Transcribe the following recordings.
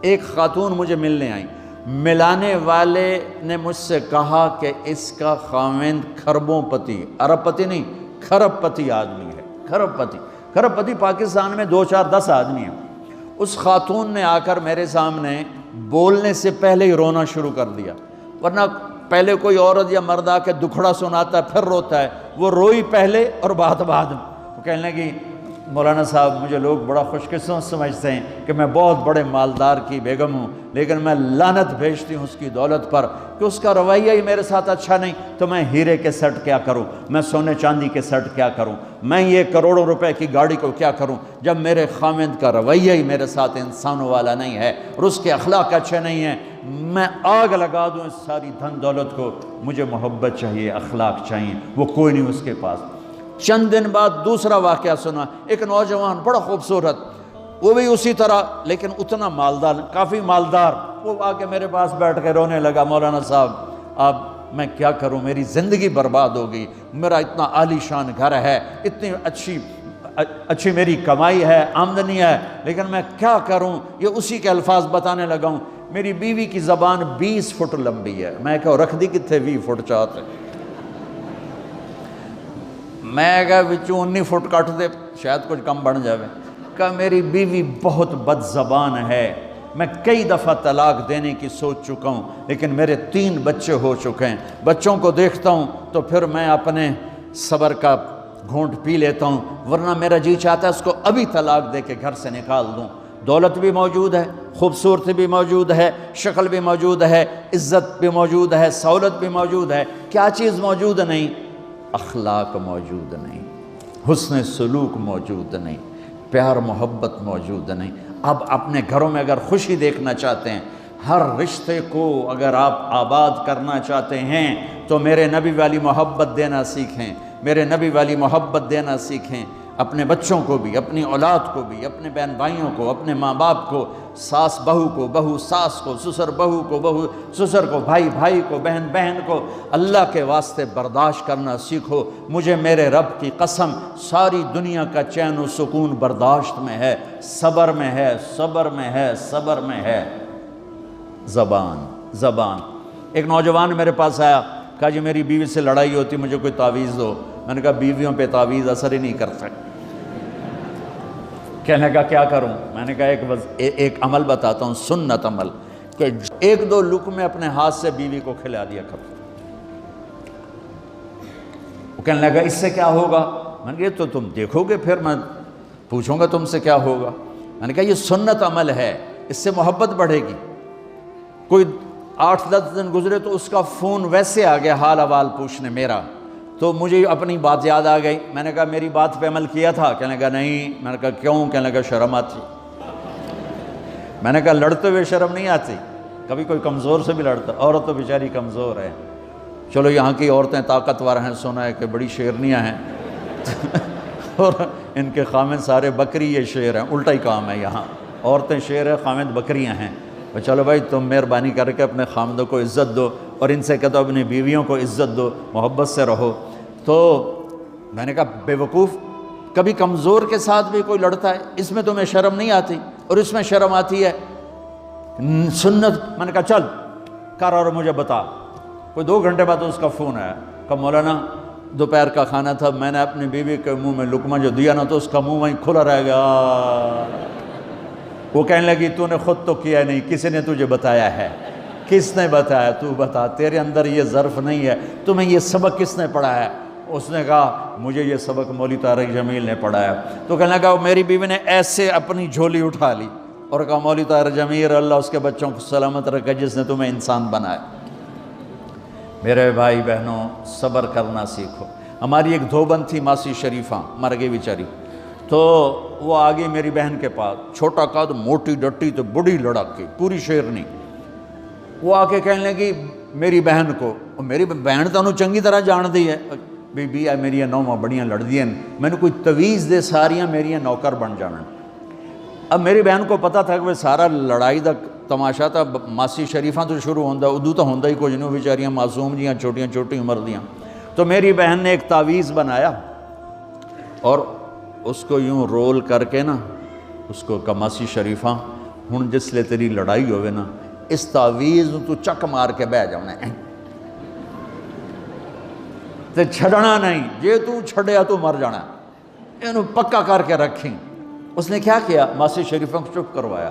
ایک خاتون مجھے ملنے آئیں، ملانے والے نے مجھ سے کہا کہ اس کا خاوند کھربوں پتی، ارب پتی نہیں، کھرب پتی آدمی ہے، کھرب پتی۔ کھرب پتی پاکستان میں 2 4 10 آدمی ہیں۔ اس خاتون نے آ کر میرے سامنے بولنے سے پہلے ہی رونا شروع کر دیا، ورنہ پہلے کوئی عورت یا مرد آ کے دکھڑا سناتا ہے پھر روتا ہے، وہ روئی پہلے اور بات بعد میں۔ وہ کہنے لگی مولانا صاحب مجھے لوگ بڑا خوش قسمت سمجھتے ہیں کہ میں بہت بڑے مالدار کی بیگم ہوں، لیکن میں لعنت بھیجتی ہوں اس کی دولت پر کہ اس کا رویہ ہی میرے ساتھ اچھا نہیں، تو میں ہیرے کے سیٹ کیا کروں، میں سونے چاندی کے سیٹ کیا کروں، میں یہ کروڑوں روپے کی گاڑی کو کیا کروں جب میرے خاوند کا رویہ ہی میرے ساتھ انسانوں والا نہیں ہے اور اس کے اخلاق اچھے نہیں ہیں۔ میں آگ لگا دوں اس ساری دھن دولت کو، مجھے محبت چاہیے، اخلاق چاہیے، وہ کوئی نہیں اس کے پاس۔ چند دن بعد دوسرا واقعہ سنا، ایک نوجوان بڑا خوبصورت، وہ بھی اسی طرح لیکن اتنا مالدار، کافی مالدار، وہ آ کے میرے پاس بیٹھ کے رونے لگا، مولانا صاحب اب میں کیا کروں، میری زندگی برباد ہو گئی، میرا اتنا عالی شان گھر ہے، اتنی اچھی میری کمائی ہے، آمدنی ہے، لیکن میں کیا کروں۔ یہ اسی کے الفاظ بتانے لگا ہوں، میری بیوی کی زبان 20 فٹ لمبی ہے۔ میں کہا رکھ دی کتنے 20 فٹ چاہتے، میں کہا وچوں 19 فٹ کٹ دے شاید کچھ کم بن جاوے۔ کہا میری بیوی بہت بد زبان ہے، میں کئی دفعہ طلاق دینے کی سوچ چکا ہوں، لیکن میرے 3 بچے ہو چکے ہیں، بچوں کو دیکھتا ہوں تو پھر میں اپنے صبر کا گھونٹ پی لیتا ہوں، ورنہ میرا جی چاہتا ہے اس کو ابھی طلاق دے کے گھر سے نکال دوں۔ دولت بھی موجود ہے، خوبصورتی بھی موجود ہے، شکل بھی موجود ہے، عزت بھی موجود ہے، سہولت بھی موجود ہے، کیا چیز موجود نہیں؟ اخلاق موجود نہیں، حسن سلوک موجود نہیں، پیار محبت موجود نہیں۔ اب اپنے گھروں میں اگر خوشی دیکھنا چاہتے ہیں، ہر رشتے کو اگر آپ آباد کرنا چاہتے ہیں تو میرے نبی والی محبت دینا سیکھیں، میرے نبی والی محبت دینا سیکھیں، اپنے بچوں کو بھی، اپنی اولاد کو بھی، اپنے بہن بھائیوں کو، اپنے ماں باپ کو، ساس بہو کو، بہو ساس کو، سسر بہو کو، بہو سسر کو، بھائی بھائی کو، بہن بہن کو، اللہ کے واسطے برداشت کرنا سیکھو۔ مجھے میرے رب کی قسم ساری دنیا کا چین و سکون برداشت میں ہے، صبر میں ہے، صبر میں ہے، صبر میں ہے۔ زبان۔ ایک نوجوان میرے پاس آیا، کہا جی میری بیوی سے لڑائی ہوتی، مجھے کوئی تعویذ دو۔ میں نے کہا بیویوں پہ تعویذ اثر ہی نہیں کرتا۔ کہنے کا کیا کروں؟ میں نے کہا ایک عمل بتاتا ہوں، سنت عمل، کہ 1-2 لقمے اپنے ہاتھ سے بیوی کو کھلا دیا کرو۔ وہ کہنے لگا اس سے کیا ہوگا؟ میں نے کہا یہ تو تم دیکھو گے، پھر میں پوچھوں گا تم سے کیا ہوگا۔ میں نے کہا یہ سنت عمل ہے، اس سے محبت بڑھے گی۔ کوئی 8-10 دن گزرے تو اس کا فون ویسے آ گیا حال احوال پوچھنے میرا، تو مجھے اپنی بات یاد آ گئی۔ میں نے کہا میری بات پہ عمل کیا تھا؟ کہنے لگا نہیں۔ میں نے کہا کیوں؟ کہنے لگا شرم آتی۔ میں نے کہا لڑتے ہوئے شرم نہیں آتی؟ کبھی کوئی کمزور سے بھی لڑتا، عورت تو بیچاری کمزور ہے، چلو یہاں کی عورتیں طاقتور ہیں، سنا ہے کہ بڑی شیرنیاں ہیں اور ان کے خامد سارے بکری یہ شیر ہیں، الٹا ہی کام ہے، یہاں عورتیں شیر ہیں، خامد بکریاں ہیں۔ چلو بھائی تم مہربانی کر کے اپنے خامدوں کو عزت دو، اور ان سے کہتا اپنی بیویوں کو عزت دو، محبت سے رہو۔ تو میں نے کہا بے وقوف، کبھی کمزور کے ساتھ بھی کوئی لڑتا ہے، اس میں تمہیں شرم نہیں آتی اور اس میں شرم آتی ہے؟ سنت۔ میں نے کہا چل کر اور مجھے بتا۔ کوئی 2 گھنٹے بعد اس کا فون آیا، کہا مولانا دوپہر کا کھانا تھا، میں نے اپنی بیوی کے منہ میں لقمہ جو دیا نا تو اس کا منہ وہیں کھلا رہ گیا۔ وہ کہنے لگی تو نے خود تو کیا نہیں، کسی نے تجھے بتایا ہے؟ کس نے بتایا؟ تو بتا، تیرے اندر یہ ظرف نہیں ہے، تمہیں یہ سبق کس نے پڑھایا؟ اس نے کہا مجھے یہ سبق مولوی طارق جمیل نے پڑھایا۔ تو کہنے لگا میری بیوی نے ایسے اپنی جھولی اٹھا لی اور کہا مولوی طارق جمیل اللہ اس کے بچوں کو سلامت رکھے جس نے تمہیں انسان بنایا۔ میرے بھائی بہنوں صبر کرنا سیکھو۔ ہماری ایک دھوبن تھی ماسی شریفہ، مر گئی بیچاری، تو وہ آگئی میری بہن کے پاس، چھوٹا قد، موٹی ڈٹی تو بڑی لڑکی، پوری شیرنی۔ وہ آ کے کہنے لگی میری بہن کو، اور میری بہن تو انہوں چنگی طرح جان دی ہے، بی بی ہے میری نوواں بڑیاں لڑ دیا، میں نے کوئی تویز دے ساریاں میری نوکر بن جانا۔ اب میری بہن کو پتہ تھا کہ وہ سارا لڑائی دا تماشا تھا، ماسی شریفہ تو شروع ہوندہ، ادو تو ہوندہ ہی کچھ نہیں، بیچاریاں معصوم جیاں چھوٹیاں چھوٹی عمر دیاں۔ تو میری بہن نے ایک تعویذ بنایا اور اس کو یوں رول کر کے نا، اس کو کہا ماسی شریفہ ہن جسلے تیری لڑائی ہوئے نا اس تعویذ تو چک مار کے بہ جانا ہے تے چھڑنا نہیں، جے تو چھڑیا تو مر جانا، انہوں پکا کر کے رکھیں۔ اس نے کیا کیا؟ ماسی شریفوں کو چپ کروایا۔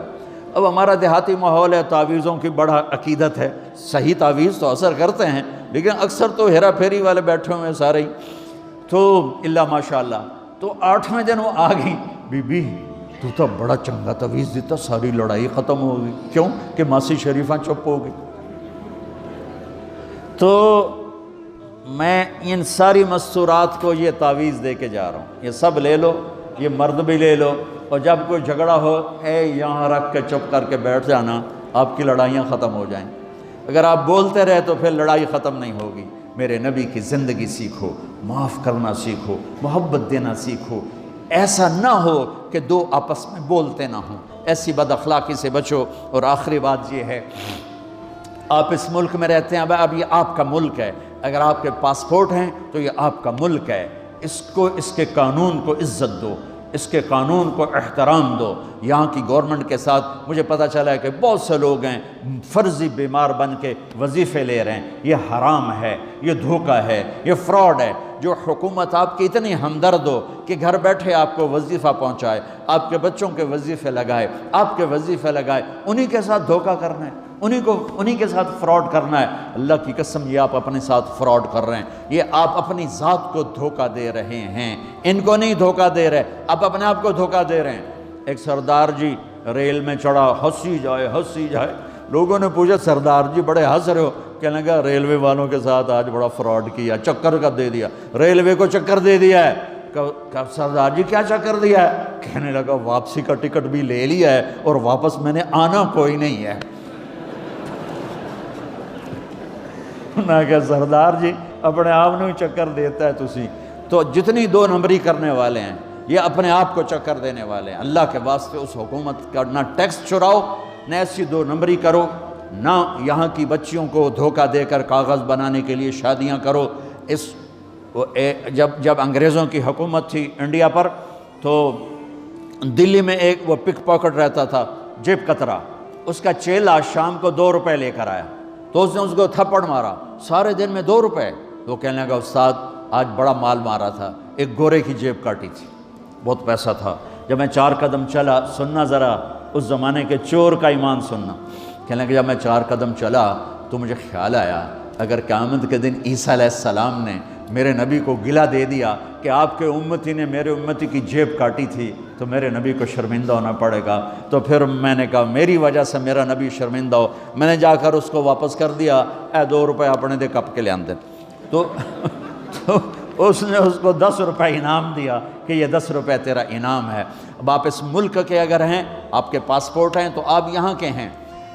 اب ہمارا دیہاتی ماحول ہے، تعویذوں کی بڑا عقیدت ہے، صحیح تعویذ تو اثر کرتے ہیں لیکن اکثر تو ہیرا پھیری والے بیٹھے ہوئے سارے ہی، تو اللہ ماشاءاللہ۔ تو 8ویں دن وہ آ گئی، بی بی تو بڑا چنگا تعویذ دیتا، ساری لڑائی ختم ہو گئی۔ کیوں کہ ماسی شریفہ چپ ہو گئی۔ تو میں ان ساری مستورات کو یہ تعویذ دے کے جا رہا ہوں، یہ سب لے لو، یہ مرد بھی لے لو، اور جب کوئی جھگڑا ہو یہاں رکھ کے چپ کر کے بیٹھ جانا، آپ کی لڑائیاں ختم ہو جائیں۔ اگر آپ بولتے رہے تو پھر لڑائی ختم نہیں ہوگی۔ میرے نبی کی زندگی سیکھو، معاف کرنا سیکھو، محبت دینا سیکھو، ایسا نہ ہو کہ دو آپس میں بولتے نہ ہوں، ایسی بد اخلاقی سے بچو۔ اور آخری بات یہ ہے، آپ اس ملک میں رہتے ہیں، اب یہ آپ کا ملک ہے، اگر آپ کے پاسپورٹ ہیں تو یہ آپ کا ملک ہے، اس کے قانون کو عزت دو، اس کے قانون کو احترام دو۔ یہاں کی گورنمنٹ کے ساتھ مجھے پتہ چلا ہے کہ بہت سے لوگ ہیں فرضی بیمار بن کے وظیفے لے رہے ہیں، یہ حرام ہے، یہ دھوکہ ہے، یہ فراڈ ہے۔ جو حکومت آپ کی اتنی ہمدرد ہو کہ گھر بیٹھے آپ کو وظیفہ پہنچائے، آپ کے بچوں کے وظیفے لگائے، آپ کے وظیفے لگائے، انہی کے ساتھ دھوکہ کرنا ہے، انہی کے ساتھ فراڈ کرنا ہے۔ اللہ کی قسم یہ آپ اپنے ساتھ فراڈ کر رہے ہیں، یہ آپ اپنی ذات کو دھوکہ دے رہے ہیں، ان کو نہیں دھوکہ دے رہے، آپ اپنے آپ کو دھوکہ دے رہے ہیں۔ ایک سردار جی ریل میں چڑھا، ہنسی جائے، لوگوں نے پوچھا سردار جی بڑے ہنس رہے ہو؟ کہنے لگا ریلوے والوں کے ساتھ آج بڑا فراڈ کیا، چکر کا دے دیا، ریلوے کو چکر دے دیا ہے۔ کہ سردار جی کیا چکر دیا ہے؟ کہنے لگا واپسی کا ٹکٹ بھی لے لیا ہے اور واپس میں نے آنا کوئی نہیں ہے۔ نہ کہ سردار جی اپنے آپ نے چکر دیتا ہے تسی تو جتنی 2 نمبری کرنے والے ہیں یہ اپنے آپ کو چکر دینے والے ہیں۔ اللہ کے واسطے اس حکومت کا نہ ٹیکس چراؤ، نہ ایسی 2 نمبری کرو، نہ یہاں کی بچیوں کو دھوکہ دے کر کاغذ بنانے کے لیے شادیاں کرو۔ جب انگریزوں کی حکومت تھی انڈیا پر تو دلی میں ایک وہ پک پاکٹ رہتا تھا، جیب کترا، اس کا چیلا شام کو 2 روپے لے کر آیا تو اس نے اس کو تھپڑ مارا، سارے دن میں 2 روپے۔ تو کہنے لگا استاد آج بڑا مال مارا تھا، ایک گورے کی جیب کاٹی تھی، بہت پیسہ تھا۔ جب میں 4 قدم چلا، سننا ذرا اس زمانے کے چور کا ایمان سننا، کہنے لگا جب میں 4 قدم چلا تو مجھے خیال آیا اگر قیامت کے دن عیسیٰ علیہ السلام نے میرے نبی کو گلہ دے دیا کہ آپ کے امتی نے میرے امتی کی جیب کاٹی تھی تو میرے نبی کو شرمندہ ہونا پڑے گا۔ تو پھر میں نے کہا میری وجہ سے میرا نبی شرمندہ ہو، میں نے جا کر اس کو واپس کر دیا، 2 روپے اپنے دے کپ کے لے آندے۔ تو اس نے اس کو 10 روپے انعام دیا کہ یہ 10 روپے تیرا انعام ہے۔ اب آپ اس ملک کے اگر ہیں، آپ کے پاسپورٹ ہیں تو آپ یہاں کے ہیں،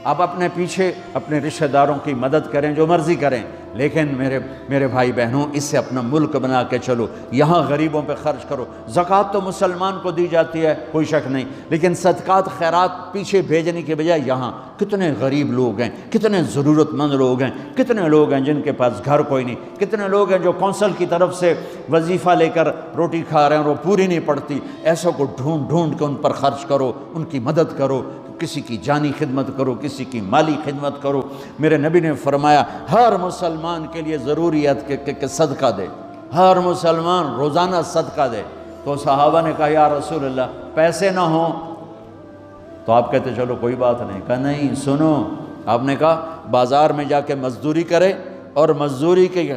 آپ اپنے پیچھے اپنے رشتہ داروں کی مدد کریں، جو مرضی کریں، لیکن میرے بھائی بہنوں اسے اپنا ملک بنا کے چلو، یہاں غریبوں پہ خرچ کرو۔ زکوٰۃ تو مسلمان کو دی جاتی ہے، کوئی شک نہیں، لیکن صدقات خیرات پیچھے بھیجنے کے بجائے یہاں کتنے غریب لوگ ہیں، کتنے ضرورت مند لوگ ہیں، کتنے لوگ ہیں جن کے پاس گھر کوئی نہیں، کتنے لوگ ہیں جو کونسل کی طرف سے وظیفہ لے کر روٹی کھا رہے ہیں اور وہ پوری نہیں پڑتی، ایسوں کو ڈھونڈ کے ان پر خرچ کرو، ان کی مدد کرو، کسی کی جانی خدمت کرو، کسی کی مالی خدمت کرو۔ میرے نبی نے فرمایا ہر مسلمان کے لیے ضروری ہے کہ صدقہ دے، ہر مسلمان روزانہ صدقہ دے۔ تو صحابہ نے کہا یا رسول اللہ پیسے نہ ہوں تو آپ کہتے چلو کوئی بات نہیں۔ کہا نہیں سنو، آپ نے کہا بازار میں جا کے مزدوری کرے اور مزدوری کی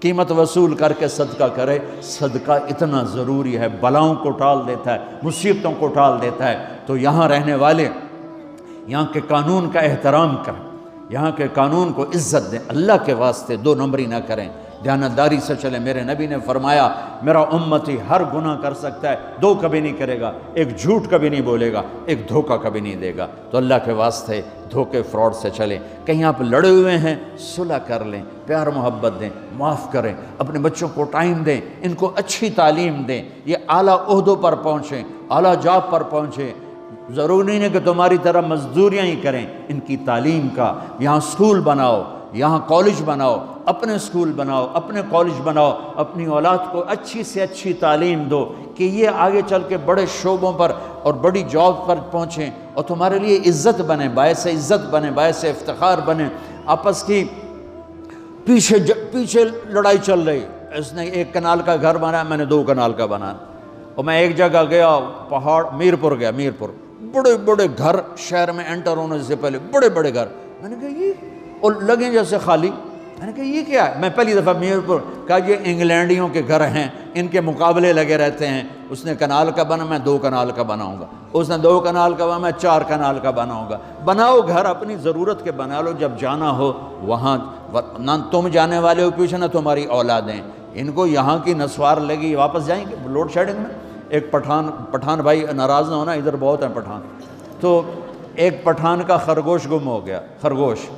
قیمت وصول کر کے صدقہ کرے، صدقہ اتنا ضروری ہے، بلاؤں کو ٹال دیتا ہے، مصیبتوں کو ٹال دیتا ہے۔ تو یہاں رہنے والے یہاں کے قانون کا احترام کریں، یہاں کے قانون کو عزت دیں، اللہ کے واسطے 2 نمبری نہ کریں، دیانتداری سے چلیں۔ میرے نبی نے فرمایا میرا امتی ہر گناہ کر سکتا ہے، 2 کبھی نہیں کرے گا، ایک جھوٹ کبھی نہیں بولے گا، ایک دھوکہ کبھی نہیں دے گا۔ تو اللہ کے واسطے دھوکے فراڈ سے چلیں۔ کہیں آپ لڑے ہوئے ہیں صلح کر لیں، پیار محبت دیں، معاف کریں، اپنے بچوں کو ٹائم دیں، ان کو اچھی تعلیم دیں، یہ اعلیٰ عہدوں پر پہنچیں، اعلیٰ جاب پر پہنچیں۔ ضروری نہیں ہے کہ تمہاری طرح مزدوریاں ہی کریں، ان کی تعلیم کا یہاں اسکول بناؤ، یہاں کالج بناؤ، اپنے اسکول بناؤ، اپنے کالج بناؤ، اپنی اولاد کو اچھی سے اچھی تعلیم دو کہ یہ آگے چل کے بڑے شعبوں پر اور بڑی جاب پر پہنچیں اور تمہارے لیے عزت بنے، باعث عزت بنے، باعث افتخار بنے۔ آپس کی پیچھے لڑائی چل رہی، اس نے 1 کنال کا گھر بنایا، میں نے 2 کنال کا بنایا۔ اور میں ایک جگہ گیا، پہاڑ، میرپور گیا، میرپور، بڑے بڑے گھر شہر میں انٹر ہونے سے پہلے، بڑے بڑے گھر، میں نے کہا یہ، اور لگیں جیسے خالی، میں نے کہا یہ کیا ہے؟ میں پہلی دفعہ میرپور، کہا یہ انگلینڈیوں کے گھر ہیں، ان کے مقابلے لگے رہتے ہیں، اس نے کنال کا بنا، میں 2 کنال کا بناؤں گا، اس نے 2 کنال کا بنا، میں 4 کنال کا بناؤں گا۔ بناؤ گھر اپنی ضرورت کے بنا لو، جب جانا ہو وہاں، نہ تم جانے والے ہو پیچھے، نہ تمہاری اولادیں، ان کو یہاں کی نسوار لگی، واپس جائیں گے لوڈ شیڈنگ میں۔ ایک پٹھان بھائی ناراض نہ ہونا، ادھر بہت ہیں پٹھان، تو ایک پٹھان کا خرگوش گم ہو گیا، خرگوش،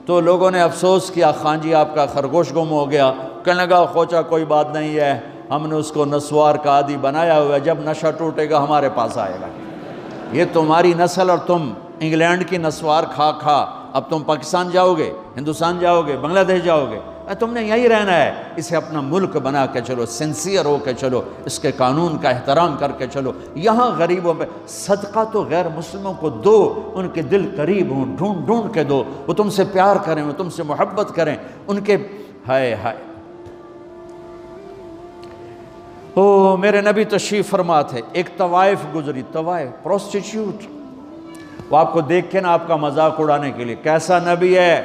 تو لوگوں نے افسوس کیا، خان جی آپ کا خرگوش گم ہو گیا، کہنے لگا خوچا کوئی بات نہیں ہے، ہم نے اس کو نسوار کا عادی بنایا ہوا ہے، جب نشہ ٹوٹے گا ہمارے پاس آئے گا۔ یہ تمہاری نسل، اور تم انگلینڈ کی نسوار کھا کھا اب تم پاکستان جاؤ گے، ہندوستان جاؤ گے، بنگلہ دیش جاؤ گے، تم نے یہی رہنا ہے۔ اسے اپنا ملک بنا کے چلو، سنسیئر ہو کے چلو، اس کے قانون کا احترام کر کے چلو۔ یہاں غریبوں پہ صدقہ تو غیر مسلموں کو دو، ان کے دل قریب ہوں، ڈھونڈ ڈھونڈ کے دو، وہ تم سے پیار کریں، وہ تم سے محبت کریں، ان کے ہائے ہائے۔ او میرے نبی تشریف فرما تھے، ایک طوائف گزری، طوائف پروسٹیٹیوٹ، وہ آپ کو دیکھ کے نا آپ کا مذاق اڑانے کے لیے، کیسا نبی ہے،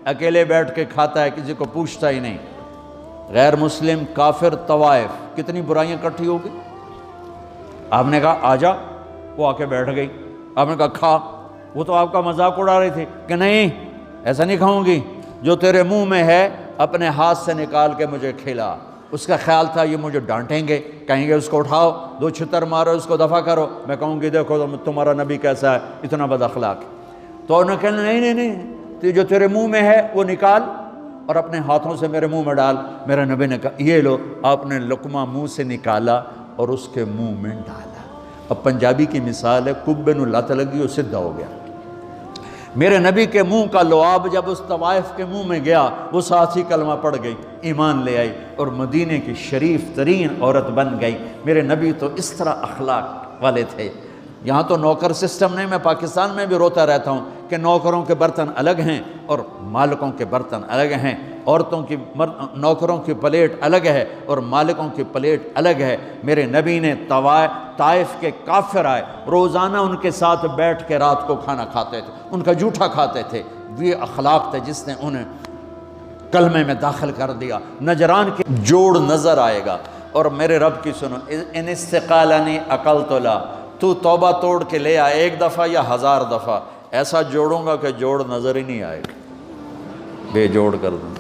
اکیلے بیٹھ کے کھاتا ہے، کسی کو پوچھتا ہی نہیں۔ غیر مسلم، کافر، طوائف، کتنی برائیاں اکٹھی ہو گئی۔ آپ نے کہا آ جا، وہ آ کے بیٹھ گئی، آپ نے کہا کھا، وہ تو آپ کا مذاق اڑا رہی تھی کہ نہیں ایسا نہیں کھاؤں گی، جو تیرے منہ میں ہے اپنے ہاتھ سے نکال کے مجھے کھلا۔ اس کا خیال تھا یہ مجھے ڈانٹیں گے، کہیں گے اس کو اٹھاؤ، 2 چھتر مارو، اس کو دفع کرو، میں کہوں گی دیکھو تمہارا نبی کیسا ہے، اتنا بد اخلاق۔ تو انہوں نے کہا نہیں، جو تیرے منہ میں ہے وہ نکال اور اپنے ہاتھوں سے میرے منہ میں ڈال۔ میرے نبی نے کہا یہ لو، آپ نے لقمہ منہ سے نکالا اور اس کے منہ میں ڈالا۔ اب پنجابی کی مثال ہے، کبے نو لت لگی اور سدھا ہو گیا۔ میرے نبی کے منہ کا لعاب جب اس طوائف کے منہ میں گیا، وہ ساتھ ہی کلمہ پڑھ گئی، ایمان لے آئی اور مدینے کی شریف ترین عورت بن گئی۔ میرے نبی تو اس طرح اخلاق والے تھے۔ یہاں تو نوکر سسٹم نہیں، میں پاکستان میں بھی روتا رہتا ہوں کہ نوکروں کے برتن الگ ہیں اور مالکوں کے برتن الگ ہیں، عورتوں کی نوکروں کی پلیٹ الگ ہے اور مالکوں کی پلیٹ الگ ہے۔ میرے نبی نے طائف کے کافر آئے، روزانہ ان کے ساتھ بیٹھ کے رات کو کھانا کھاتے تھے، ان کا جھوٹا کھاتے تھے۔ یہ اخلاق تھے جس نے انہیں کلمے میں داخل کر دیا۔ نجران کے جوڑ نظر آئے گا، اور میرے رب کی سنو، ان استقالنی عقلت لا، تو توبہ توڑ کے لے آئے 1 دفعہ یا 1000 دفعہ، ایسا جوڑوں گا کہ جوڑ نظر ہی نہیں آئے گا، بے جوڑ کر دوں۔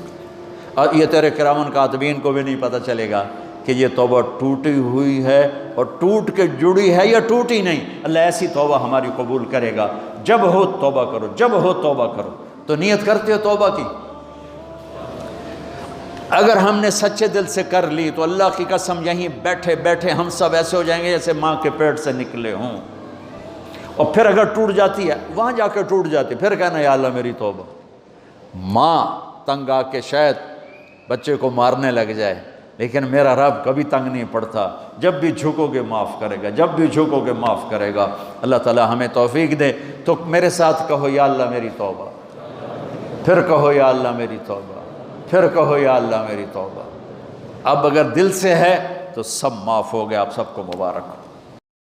اور یہ تیرے کرامن کاتبین کو بھی نہیں پتہ چلے گا کہ یہ توبہ ٹوٹی ہوئی ہے اور ٹوٹ کے جڑی ہے یا ٹوٹی نہیں۔ اللہ ایسی توبہ ہماری قبول کرے گا۔ جب ہو توبہ کرو، جب ہو توبہ کرو۔ تو نیت کرتے ہو توبہ کی؟ اگر ہم نے سچے دل سے کر لی تو اللہ کی قسم یہیں بیٹھے بیٹھے ہم سب ایسے ہو جائیں گے جیسے ماں کے پیٹ سے نکلے ہوں۔ اور پھر اگر ٹوٹ جاتی ہے، وہاں جا کے ٹوٹ جاتی، پھر کہنا یا اللہ میری توبہ۔ ماں تنگ آ کے شاید بچے کو مارنے لگ جائے، لیکن میرا رب کبھی تنگ نہیں پڑتا، جب بھی جھکو گے معاف کرے گا، جب بھی جھکو گے معاف کرے گا۔ اللہ تعالی ہمیں توفیق دے۔ تو میرے ساتھ کہو یا اللہ میری توبہ، پھر کہو یا اللہ میری توبہ، پھر کہو یا اللہ میری توبہ۔ اب اگر دل سے ہے تو سب معاف ہو گیا۔ آپ سب کو مبارک ہو۔